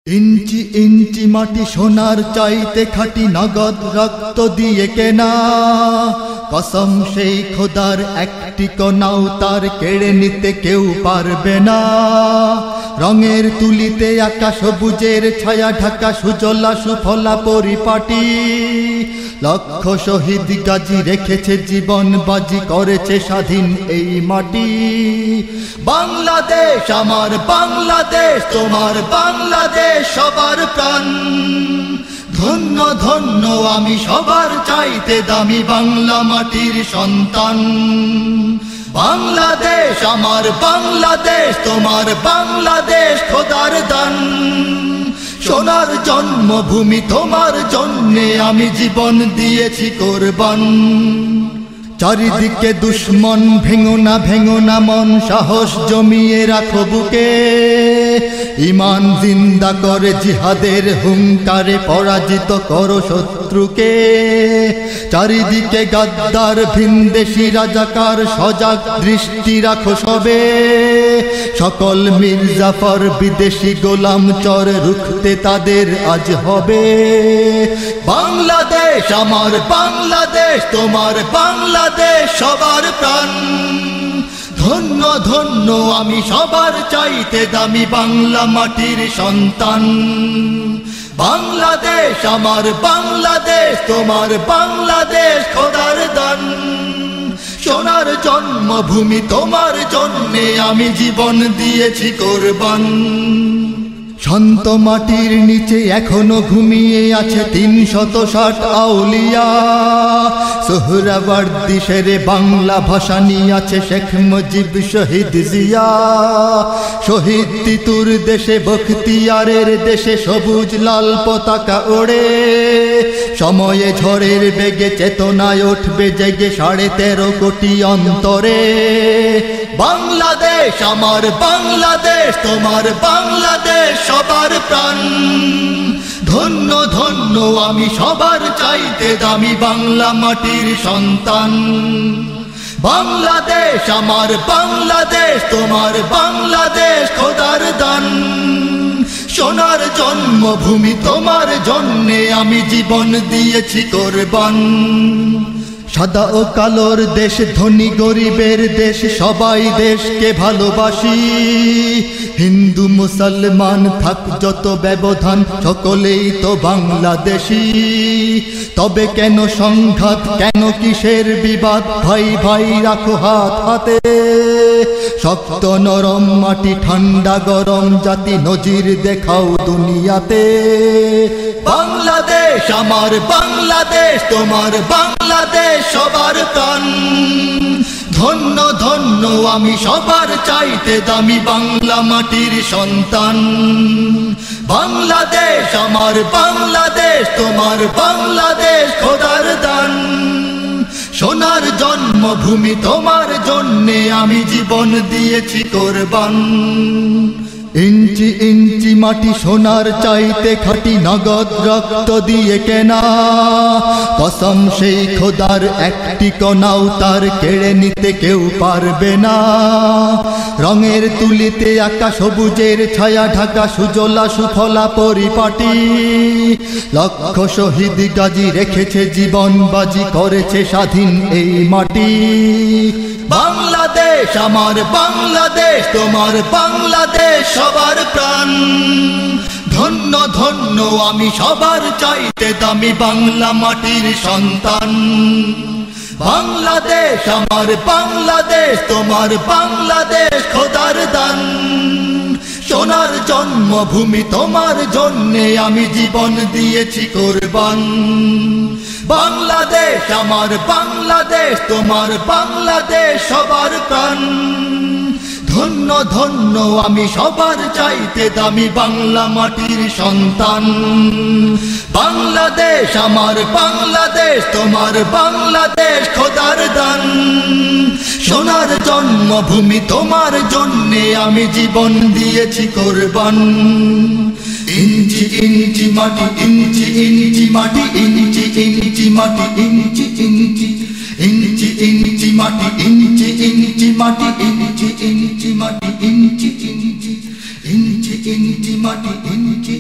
ইঞ্চি ইঞ্চি মাটি সোনার চাইতে খাঁটি, নগদ রক্ত দিয়ে কেনা। কসম সেই খোদার, একটি কণাও তার কেড়ে নিতে কেউ পারবে না। রঙের তুলিতে আঁকা সবুজের ছায়া ঢাকা, সুজলা সুফলা পরিপাটি। লক্ষ শহীদ গাজী রেখেছে জীবন বাজি, করেছে স্বাধীন এই মাটি। বাংলাদেশ আমার বাংলাদেশ, তোমার বাংলাদেশ সবার প্রাণ। ধন্য ধন্য আমি সবার চাইতে দামি বাংলা মাটির সন্তান। বাংলাদেশ আমার বাংলাদেশ, তোমার বাংলাদেশ খোদার দান। সোনার জন্মভূমি, তোমার জন্যে আমি জীবন দিয়েছি কোরবান। চারিদিকে দুশ্মন, ভেঙো না মন, সাহস জমিয়ে রাখো বুকে। ঈমান জিন্দা করে জিহাদের হুঙ্কারে, পরাজিত করো শত্রুকে। চারিদিকে গাদ্দার ভিনদেশী রাজাকার, সজাগ দৃষ্টি রাখো সবে। সকল মির্জাফর বিদেশি গোলাম চর, রুখতে তাদের আজ হবে। বাংলাদেশ আমার বাংলাদেশ, তোমার বাংলাদেশ সবার প্রাণ। ধন্য ধন্য আমি সবার চাইতে দামি বাংলা মাটির সন্তান। বাংলাদেশ আমার বাংলাদেশ, তোমার বাংলাদেশ খোদার দান। সোনার জন্মভূমি, তোমার জন্যে আমি জীবন দিয়েছি কোরবান। শান্ত মাটির নিচে এখনো ঘুমিয়ে আছে ৩৬০ আউলিয়া। সোহরাওয়ার্দী শেরে বাংলা ভাষা নিয়ে আছে শেখ মুজিব, শহীদ জিয়া। শহীদ তিতুর দেশে, বখতিয়ারের দেশে সবুজ লাল পতাকা ওড়ে। সময়ে ঝড়ের বেগে চেতনায় উঠবে জেগে ১৩.৫ কোটি অন্তরে। বাংলাদেশ আমার বাংলাদেশ, তোমার বাংলাদেশ সবার প্রাণ। ধন্য ধন্য আমি সবার চাইতে দামি বাংলা মাটির সন্তান। বাংলাদেশ আমার বাংলাদেশ, তোমার বাংলাদেশ খোদার দান। সোনার জন্মভূমি, তোমার জন্যে আমি জীবন দিয়েছি কোরবান। সাদা ও কালোর দেশ, ধনী গরিবের দেশ, সবাই দেশকে ভালোবাসি। হিন্দু মুসলমান থাক যত ব্যবধান, সকলেই তো বাংলাদেশি। তবে কেন সংঘাত, কেন কিসের বিবাদ? ভাই ভাই রাখো হাত হাতে। শক্ত নরম মাটি, ঠান্ডা গরম জাতি, নজির দেখাও দুনিয়াতে। বাংলাদেশ আমার বাংলাদেশ, তোমার বাংলাদেশ সবার প্রাণ। ধন্য ধন্য আমি সবার চাইতে দামি বাংলা মাটির সন্তান। বাংলাদেশ আমার বাংলাদেশ, তোমার বাংলাদেশ খোদার দান। সোনার জন্মভূমি, তোমার জন্যে আমি জীবন দিয়েছি কোরবান। ইঞ্চি ইঞ্চি মাটি সোনার চাইতে খাঁটি, নগদ রক্ত দিয়ে কেনা। কসম সেই খোদার, একটি কণাও তার কেড়ে নিতে কেউ পারবে না। রঙের তুলিতে আঁকা সবুজের ছায়া ঢাকা, সুজলা সুফলা পরিপাটি। লক্ষ শহীদ গাজী রেখেছে জীবন বাজি, করেছে স্বাধীন এই মাটি। বাংলাদেশ আমার বাংলাদেশ, তোমার বাংলাদেশ সবার প্রাণ। ধন্য ধন্য আমি সবার চাইতে দামি বাংলা মাটির সন্তান। বাংলাদেশ আমার বাংলাদেশ, তোমার বাংলাদেশ খোদার দান। সোনার জন্মভূমি, তোমার জন্যে আমি জীবন দিয়েছি কোরবান। বাংলাদেশ আমার বাংলাদেশ, তোমার বাংলাদেশ সবার প্রাণ। ধন্য ধন্য আমি সবার চাইতে দামি বাংলা মাটির সন্তান। বাংলাদেশ আমার বাংলাদেশ, তোমার বাংলাদেশ খোদার দান। সোনার জন্মভূমি, তোমার জন্যে আমি জীবন দিয়েছি কোরবান। ইঞ্চি ইঞ্চি মাটি, ইঞ্চি ইঞ্চি মাটি, ইঞ্চি ইঞ্চি মাটি, ইঞ্চি ইঞ্চি ইঞ্চি ইঞ্চি মাটি, ইঞ্চি ইঞ্চি মাটি, ইঞ্চি ইঞ্চি মাটি, ইঞ্চি ইঞ্চি। ইঞ্চি ইঞ্চি মাটি ইঞ্চি